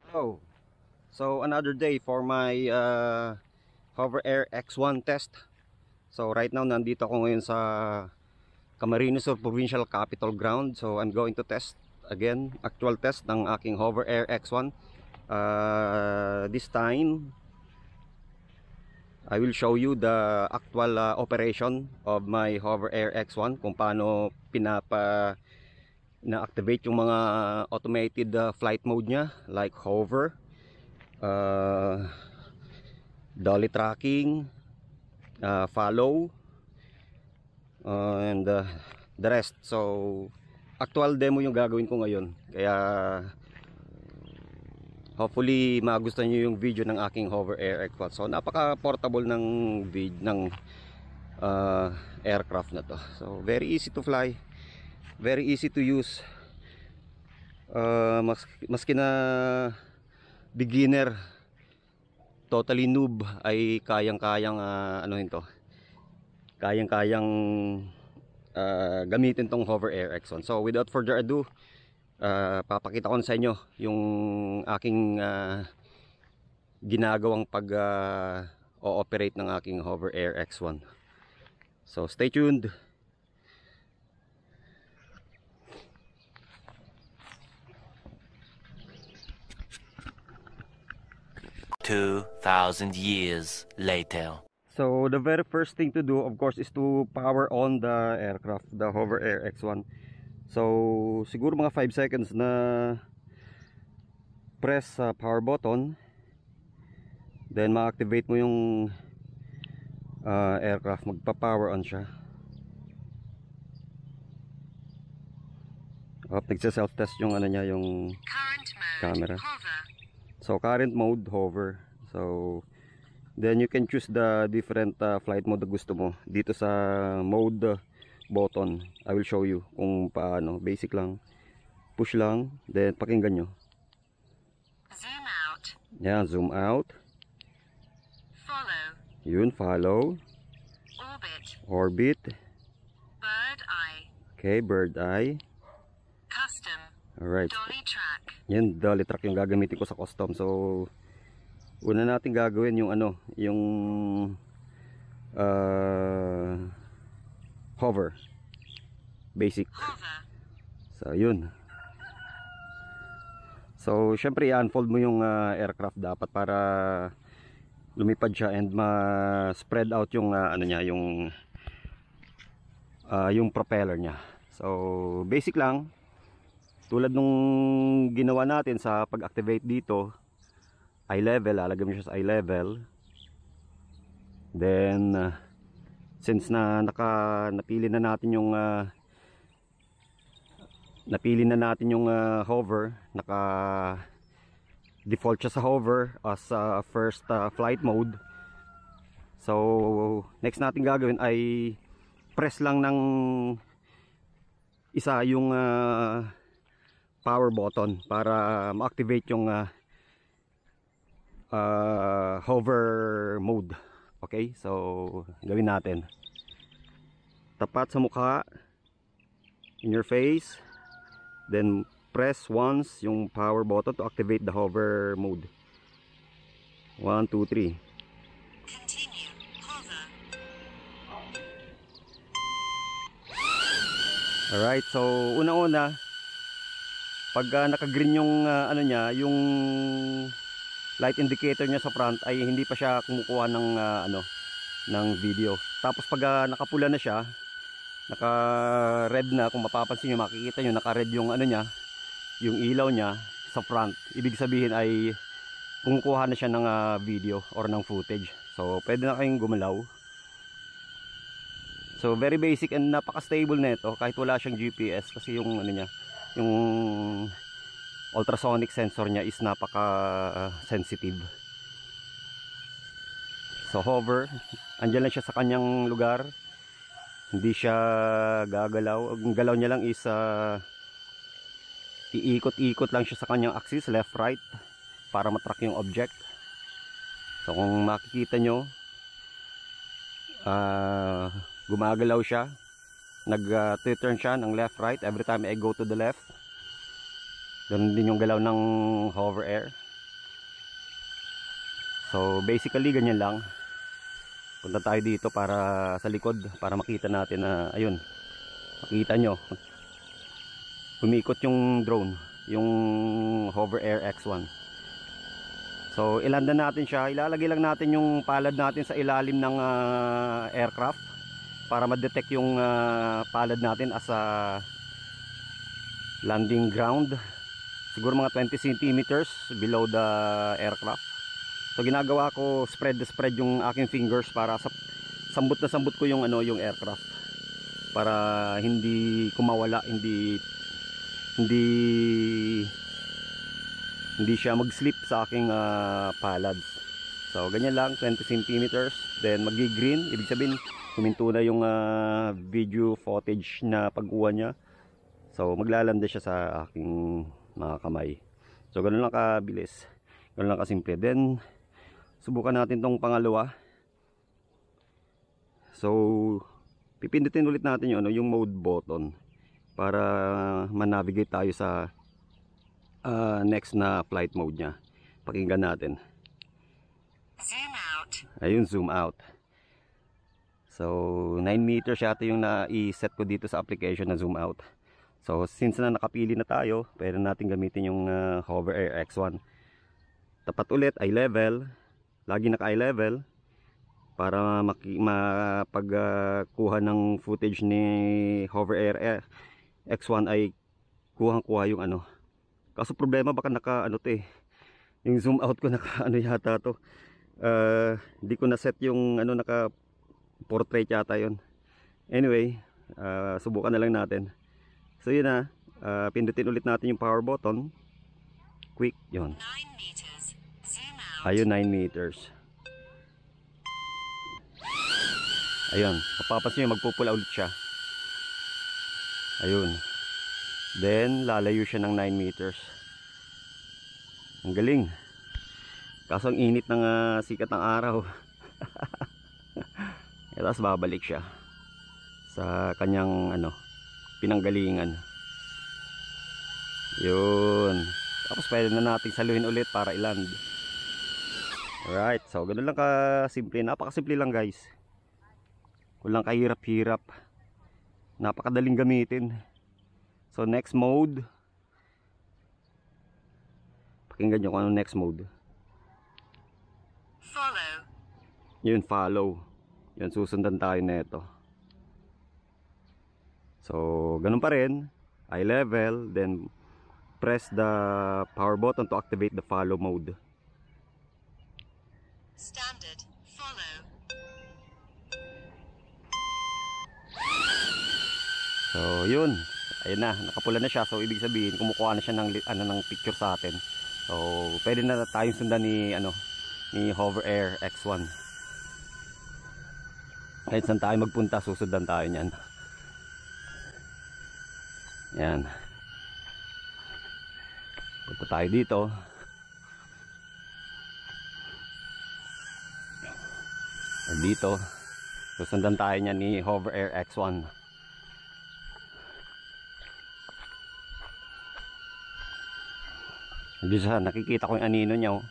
Hello. So another day for my Hover Air X1 test. So right now nandito ako ngayon sa Camarines Sur Provincial Capital Ground. So I'm going to test again, actual test ng aking Hover Air X1. This time I will show you the actual operation of my Hover Air X1, kung paano na-activate yung mga automated flight mode niya, like hover, dolly tracking, follow, and the rest. So actual demo yung gagawin ko ngayon, kaya hopefully magustuhan nyo yung video ng aking Hover Air X1. So napaka portable ng aircraft na to. So very easy to fly, very easy to use. Maski na beginner, totally noob, ay kayang-kayang kayang-kayang gamitin tong Hover Air X1. So without further ado, papakita ko sa inyo yung aking ginagawang o-operate ng aking Hover Air X1. So stay tuned. 2,000 years later. So the very first thing to do, of course, is to power on the aircraft, the Hover Air X1. So siguro mga 5 seconds na press power button, then ma-activate mo yung aircraft, magpa-power on siya. Nagsa-self test yung niya, yung camera. So current mode, hover. So then you can choose the different flight mode na gusto mo dito sa mode button. I will show you kung paano. Basic lang, push lang, then pakinggan nyo. Zoom out. Yeah, zoom out. Follow. Yun, follow. Orbit. Orbit. Bird eye. Okay, bird eye. Custom. Alright. Dolly track. Yan, dolly track yung gagamitin ko sa custom. So una natin gagawin yung yung hover, basic. Hover. So yun. So syempre i-unfold mo yung aircraft dapat para lumipad siya and ma-spread out yung niya, yung propeller niya. So basic lang, tulad nung ginawa natin sa pag-activate dito, eye level, lalagyan mo siya sa eye level. Then since napili na natin yung hover, naka default siya sa hover as first flight mode. So next natin gagawin ay press lang ng isa yung power button para ma-activate yung hover mode. Okay, so gawin natin. Tapat sa mukha, in your face, then press once yung power button to activate the hover mode. 1, 2, 3. Continue. Hover. Alright, so una-una, pag naka-green yung niya, yung light indicator niya sa front, ay hindi pa siya kumukuha ng ng video. Tapos pag nakapula na siya, naka-red na, kung mapapansin niyo, makikita niyo naka-red yung niya, yung ilaw niya sa front. Ibig sabihin ay kumukuha na siya ng video or ng footage. So pwede na kayong gumalaw. So very basic and napaka-stable nito kahit wala siyang GPS, kasi yung niya, yung ultrasonic sensor niya is napaka sensitive. So hover, andyan lang siya sa kanyang lugar, hindi siya gagalaw. Ang galaw niya lang is iikot-ikot lang siya sa kanyang axis, left right, para matrack yung object. So kung makikita nyo, gumagalaw siya, nag-turn siya ng left right every time I go to the left. Ganun din yung galaw ng Hover Air. So basically ganyan lang. Punta tayo dito para sa likod para makita natin na ayun, makita nyo umikot yung drone, yung Hover Air X1. So ilanda natin siya, ilalagay lang natin yung palad natin sa ilalim ng aircraft para ma-detect yung palad natin as a landing ground, siguro mga 20 centimeters below the aircraft. So ginagawa ko spread yung aking fingers para sambot na sambot ko yung yung aircraft para hindi kumawala, hindi siya mag-slip sa aking palads. So ganyan lang, 20 centimeters, then magi-green, ibig sabihin huminto na yung video footage na pagkuha niya. So maglalanda siya sa aking mga kamay. So ganoon lang kabilis, ganoon lang kasimple. Then subukan natin tong pangalawa. So pipindutin ulit natin yung mode button para ma-navigate tayo sa next na flight mode nya. Pakinggan natin. Zoom out. Ayun, zoom out. So 9 meters yata yung na-i-set ko dito sa application na zoom out. So since na nakapili na tayo, pwede natin gamitin yung Hover Air X1. Tapat ulit, eye level. Lagi naka eye level para mapagkuha ng footage ni Hover Air X1 ay kuhang-kuha yung Kaso problema baka naka yung zoom out ko naka yata to. Hindi ko na set yung naka portrait yata yon. Anyway, subukan na lang natin. So yun na, pindutin ulit natin yung power button. Quick, yun. 9 meters. Zoom out. Ayun, 9 meters. Ayun, mapapansin nyo, magpupula ulit siya. Ayun. Then, lalayo siya ng 9 meters. Ang galing. Kaso ang init ng sikat ng araw. Tapos babalik siya sa kanyang pinanggalingan. Yun. Tapos pwede na nating saluhin ulit para i-land. Alright, so ganun lang kasimple. Napakasimple lang guys. Walang kahirap-hirap. Napakadaling gamitin. So next mode. Pakinggan nyo kung ano next mode. Follow. Yun, follow. Yun, susundan tayo nito. So ganun pa rin. Eye level. Then press the power button to activate the follow mode. Standard. Follow. So yun, ayun na, nakapula na siya. So ibig sabihin kumukuha na siya ng picture sa atin. So pwede na tayong sundan ni Hover Air X1. Kahit saan tayo magpunta, susundan tayo niyan. Yan. Punta tayo dito. Dito susundan tayo niyan ni Hover Air X1. Hindi siya, nakikita ko yung anino niya oh.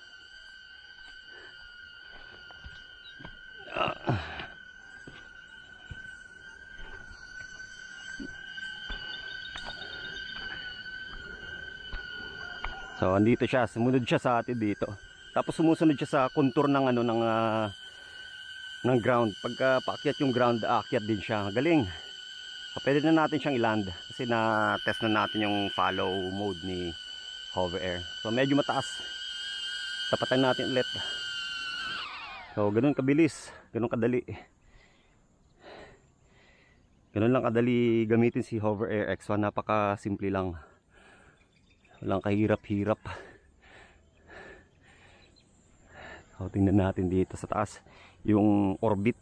So andito siya, sumunod siya sa atin dito. Tapos sumusunod siya sa contour ng ng ground. Pagka paakyat yung ground, aakyat din siya. Galing. So, pwede na natin siyang i-land kasi na-test na natin yung follow mode ni Hover Air. So medyo mataas. Tapatan natin ulit. So ganun kabilis, ganun kadali. Ganun lang kadali gamitin si Hover Air X1. Napaka simple lang. Walang kahirap-hirap. So tingnan natin dito sa taas yung orbit.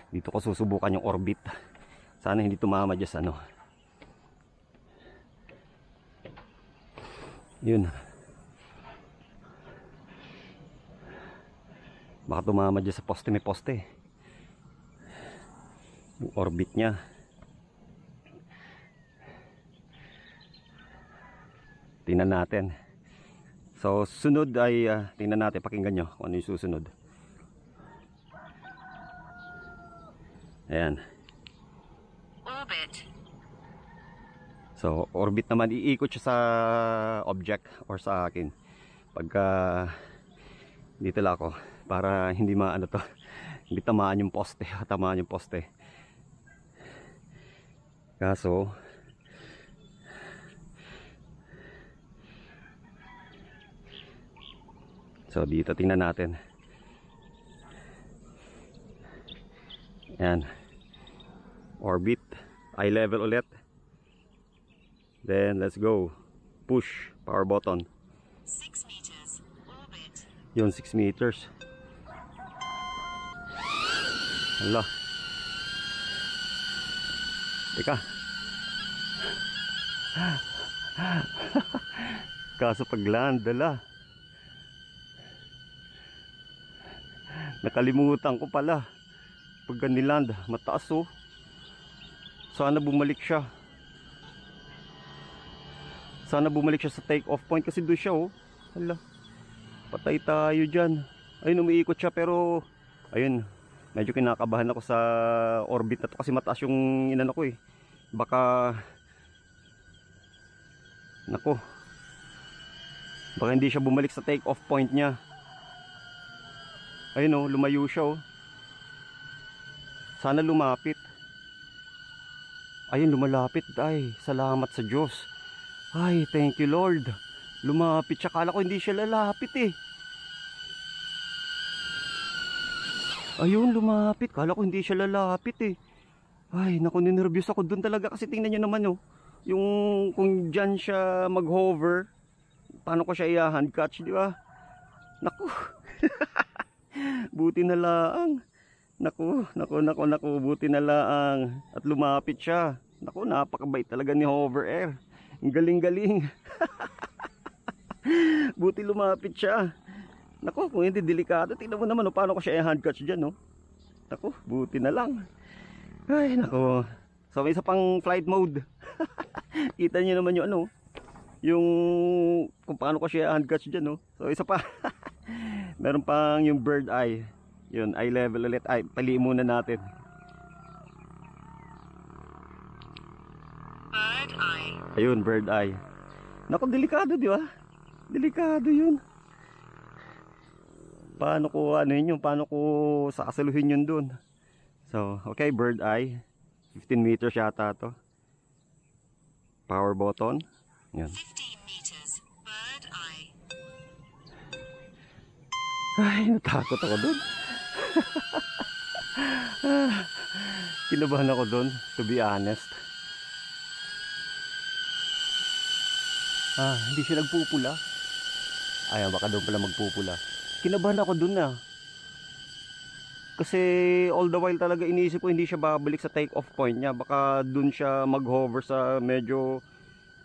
Dito ko susubukan yung orbit. Sana hindi tumama dyan sa yun. Baka tumama dyan sa poste, may poste. Yung orbit nya. Tingnan natin. So sunod ay tingnan natin, pakinggan nyo kung ano yung susunod. Ayan. Orbit. So orbit naman, iikot siya sa object or sa akin. Pagka dito lang ako para hindi maano to, hindi tamaan yung poste, tamaan yung poste. Kaso so dito tingnan natin. Yan. Orbit, eye level ulit. Then let's go. Push, power button. 6 meters. Orbit. Yun, 6 meters. Hala. Teka. Kaso pag land, dala. Nakalimutan ko pala. Pag niland, mataas oh. Sana bumalik siya. Sana bumalik siya sa take off point kasi doon siya oh. Hala. Patay tayo dyan. Ayun, umiikot siya pero ayun, medyo kinakabahan ako sa orbit na to kasi mataas yung inano ko eh. Baka nako, baka hindi siya bumalik sa take off point niya. Ayun oh, lumayo siya oh. Sana lumapit. Ayun, lumalapit. Ay, salamat sa Diyos. Ay, thank you Lord. Lumapit siya. Kala ko hindi siya lalapit eh. Ayun, lumapit. Kala ko hindi siya lalapit eh. Ay, naku, ninervyos ako dun talaga. Kasi tingnan nyo naman oh. Yung kung dyan siya mag-hover, paano ko siya i-hand catch, di ba? Naku. Buti na lang. Naku, buti na lang. At lumapit siya. Naku, napakabait talaga ni Hover Air. Ang galing-galing. Buti lumapit siya. Naku, kung hindi delikado, tingnan mo naman paano ko siya i-hand catch dyan, no? Naku, buti na lang. Ay, naku. So, may isa pang flight mode. Kita niyo naman yung ano, yung kung paano ko siya i-hand catch dyan, no? So, isa pa. Meron pang yung bird eye. Yun, eye level ulit. Ay, paliin muna natin. Bird eye. Ayun, bird eye. Naku, delikado, di ba? Delikado yun. Paano ko, ano yun, paano ko sakasaluhin yun dun? So, okay, bird eye. 15 meters yata to. Power button. Yan. 15 meters. Bird eye. Ay, natakot ako dun. Kinabahan ako dun, to be honest. Hindi siya nagpupula. Ay, baka doon pala magpupula. Kinabahan ako dun na. Kasi all the while talaga iniisip ko hindi siya babalik sa take off point niya. Baka dun siya mag-hover sa medyo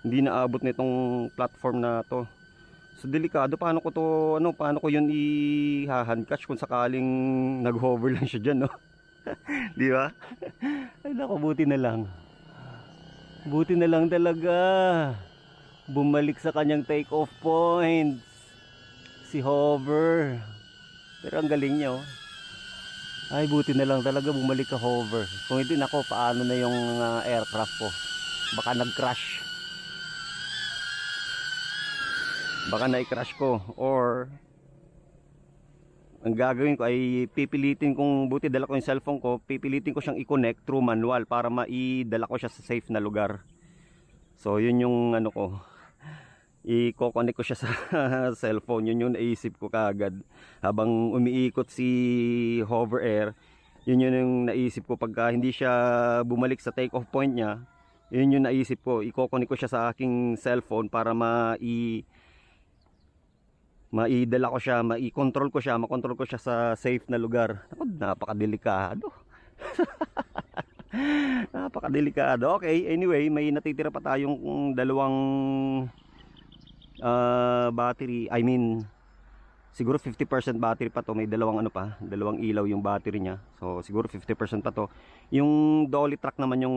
hindi naabot nitong platform na to. So delikado, paano ko to, ano, paano ko yun i-hand catch kung sakaling nag-hover lang siya dyan, no? Di ba? Ay naku, buti na lang. Buti na lang talaga. Bumalik sa kanyang take off point. Si Hover. Pero ang galing niya, oh. Ay, buti na lang talaga bumalik ka Hover. Kung hindi, nako, paano na yung aircraft ko? Baka nag-crash. Baka na-crash ko, or ang gagawin ko ay pipilitin kong, buti dala ko yung cellphone ko, pipilitin ko siyang i-connect through manual para maidala ko siya sa safe na lugar. So yun yung ano ko, i-connect ko siya sa cellphone. Yun yung naisip ko kaagad habang umiikot si Hover Air. Yun yung naisip ko, pagka hindi siya bumalik sa take off point niya, yun yung naisip ko, i-connect ko siya sa aking cellphone para maidala ko siya, makontrol ko siya sa safe na lugar. Ako, napakadelikado. Napakadelikado. Okay, anyway, may natitira pa tayong dalawang battery. I mean, siguro 50% battery pa to. May dalawang ano pa, dalawang ilaw yung battery niya. So, siguro 50% pa to. Yung dolly track naman yung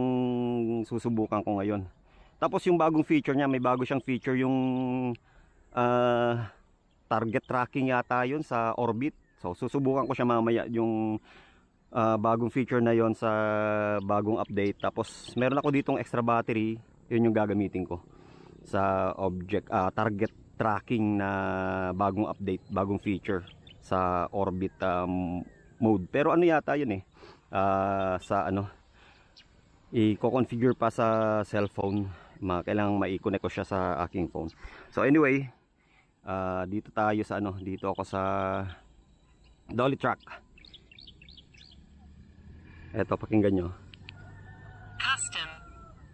susubukan ko ngayon. Tapos yung bagong feature niya, may bago siyang feature yung target tracking yata yun sa Orbit. So susubukan ko siya mamaya yung bagong feature na yon sa bagong update. Tapos meron ako ditong extra battery, yun yung gagamitin ko sa target tracking na bagong update, bagong feature sa Orbit mode. Pero ano yata yun sa i-configure pa sa cellphone. Kailangan mai-connect ko siya sa aking phone. So anyway, dito tayo sa dito ako sa dolly track. Eto, pakinggan nyo. Custom.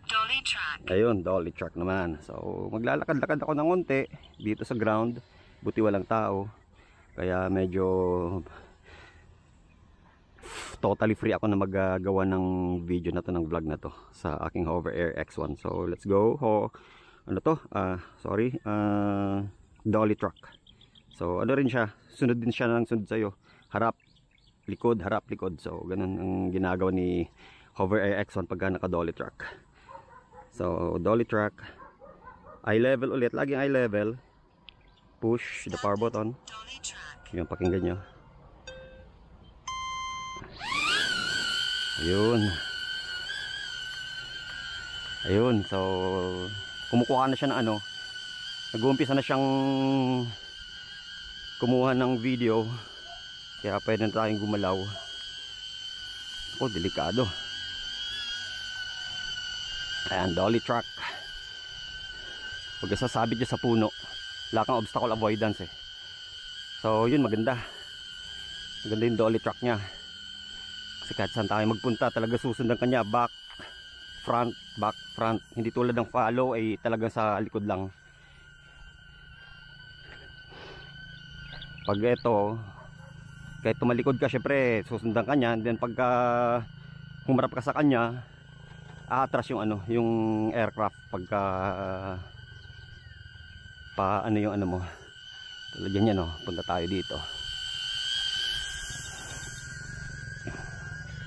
Dolly track. Ayun, dolly track naman. So maglalakad-lakad ako ng konti dito sa ground. Buti walang tao, kaya medyo totally free ako na maggawa ng video na to, ng vlog na to sa aking Hover Air X1. So let's go. Dolly truck. So ano rin siya, sunod din siya ng sunod sa'yo, harap likod, harap likod. So ganun ang ginagawa ni Hover Air X1 pagka naka dolly truck. So dolly truck, eye level ulit, laging eye level, push the power button. Dolly track. Yung pakinggan nyo. Ayun, so kumukuha na siya ng nag-uumpisa na siyang kumuha ng video, kaya pwede na tayong gumalaw. Delikado. Ayan, dolly truck. Huwag sasabit dyan sa puno, wala kang obstacle avoidance So yun, maganda yung dolly truck nya. Kasi kahit saan tayo magpunta, talaga susundan kanya, back, front. Hindi tulad ng follow ay talagang sa likod lang. Pag ito, kahit tumalikod ka, syempre susundan kanya. And then pagka humarap ka sa kanya, aatras yung yung aircraft pagka yung mo. Tulad yan punta tayo dito.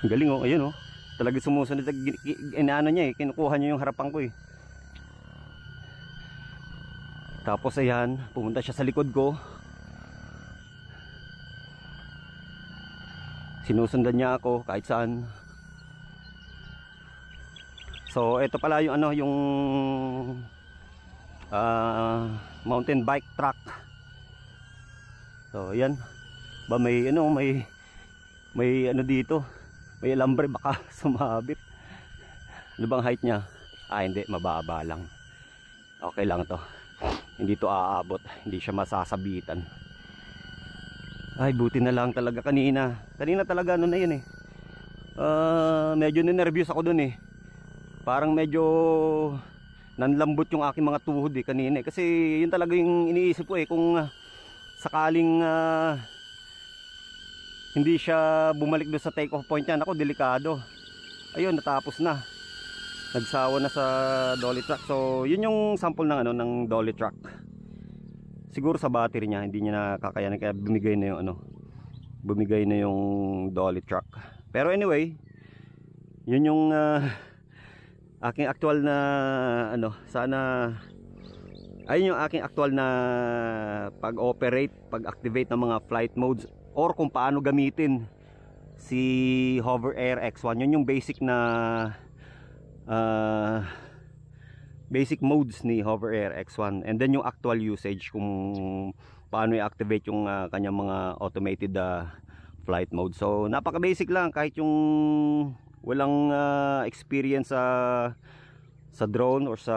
Galing ayun talaga sumusunod. Niya kinukuha niya yung harapan ko Tapos ayan, pumunta siya sa likod ko. Sinusundan niya ako kahit saan. So ito pala yung yung mountain bike track. So ayan, may dito. May alambre, baka sumabit. Ano bang height niya? Hindi, mababa lang. Okay lang to. Hindi to aabot, hindi siya masasabitan. Ay, buti na lang talaga kanina talaga na yun medyo ninervyos ako dun Parang medyo nanlambot yung aking mga tuhod kanina kasi yun talaga yung iniisip ko kung sakaling hindi siya bumalik doon sa take off point niya. Ako, delikado. Ayun, natapos na. Nagsawa na sa dolly truck. So yun yung sample ng ng dolly truck. Siguro sa battery niya hindi niya nakakayanan, kaya bumigay na yung dolly truck. Pero anyway, yun yung aking actual na ayun yung aking actual na pag-operate, pag-activate ng mga flight modes, or kung paano gamitin si Hover Air X1. Yun yung basic na basic modes ni Hover Air X1, and then yung actual usage kung paano i-activate yung kanyang mga automated flight mode. So napaka basic lang, kahit yung walang experience sa drone or sa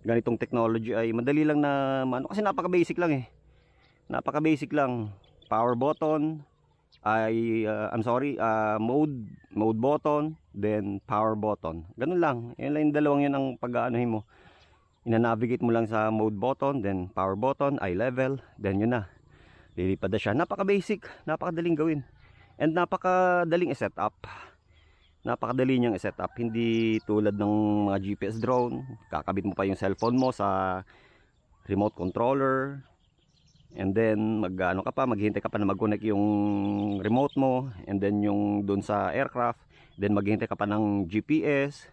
ganitong technology ay madali lang na kasi napaka basic lang napaka basic lang. Power button mode button, then power button. Ganun lang. Yan lang yung dalawang yun ang pag-aanohin mo. Ina-navigate mo lang sa mode button, then power button, eye level, then yun na. Lilipad na siya. Napaka-basic, napakadaling gawin. And napakadaling i-set up. Napakadali niyang i-set up. Hindi tulad ng mga GPS drone. Kakabit mo pa yung cellphone mo sa remote controller. And then maghihintay ka pa na mag-connect yung remote mo, and then yung dun sa aircraft, then maghihintay ka pa ng GPS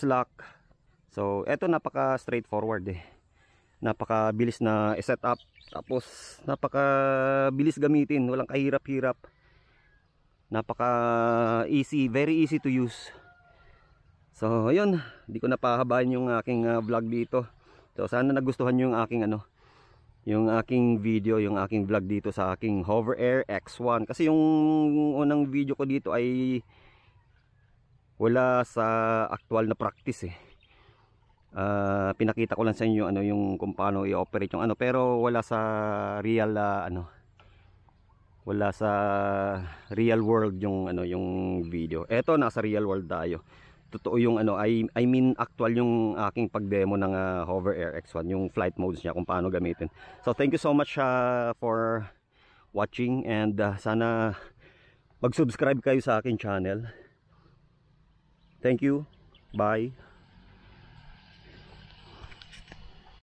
lock. So eto napaka straightforward napakabilis na i-set up, tapos napakabilis gamitin, walang kahirap-hirap, napaka easy, very easy to use. So ayun, hindi ko napahabain yung aking vlog dito. So sana nagustuhan nyo yung aking yung aking video, yung aking vlog dito sa aking Hover Air X1. Kasi yung unang video ko dito ay wala sa actual na practice eh. Pinakita ko lang sa inyo yung kung paano i-operate yung pero wala sa real wala sa real world yung yung video. Eto nasa real world tayo. Totoo yung I mean actual yung aking pag-demo ng Hover Air X1, yung flight modes niya kung paano gamitin. So thank you so much for watching, and sana mag-subscribe kayo sa aking channel. Thank you. Bye.